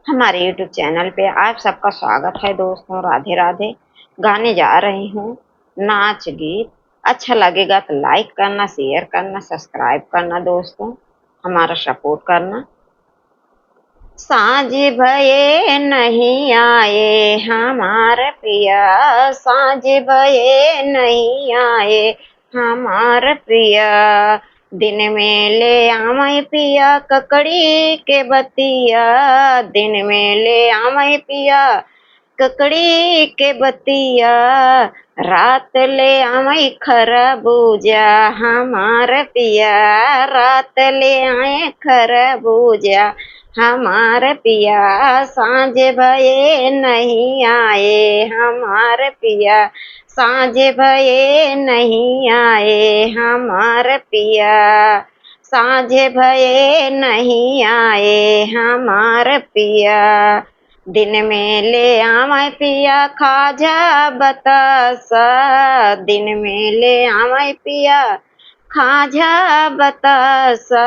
हमारे YouTube channel पे आप सबका स्वागत है दोस्तों। राधे राधे। गाने जा रही हूँ नाच गीत। अच्छा लगेगा तो लाइक करना, शेयर करना, सब्सक्राइब करना दोस्तों, हमारा सपोर्ट करना। साँझ भये नहीं आए हमार पिया, साँझ भये नहीं आए हमार पिया। दिन में ले आमय पिया ककड़ी के बतिया, दिन में ले आमय पिया ककड़ी के बतिया। रात ले आमय खरबूजा हमार पिया, रात ले आए खरबूजा हमार पिया। साँझ भये नहीं आए हमार पिया, साँझ भये नहीं आए हमार पिया, साँझ भये नहीं आए हमार पिया। दिन में ले आमय पिया खाजा बतासा, दिन में ले आमय पिया खाजा बतासा।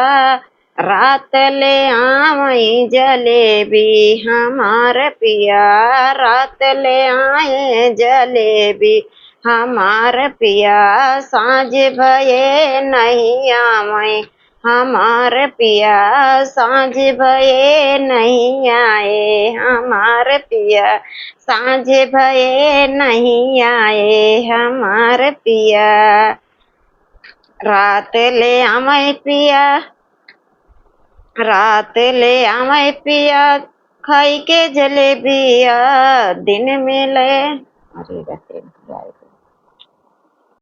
रात ले आमई जलेबी हमार पिया, रात ले आए जलेबी हमार पिया। साँझ भये नहीं आमय हमार पिया, साँझ भये नहीं आए हमार पिया, साँझ भये नहीं आए हमार पिया। रात ले आमय पिया, रात ले आमय पिया खाई के जलेबिया। दिन में ले, अरे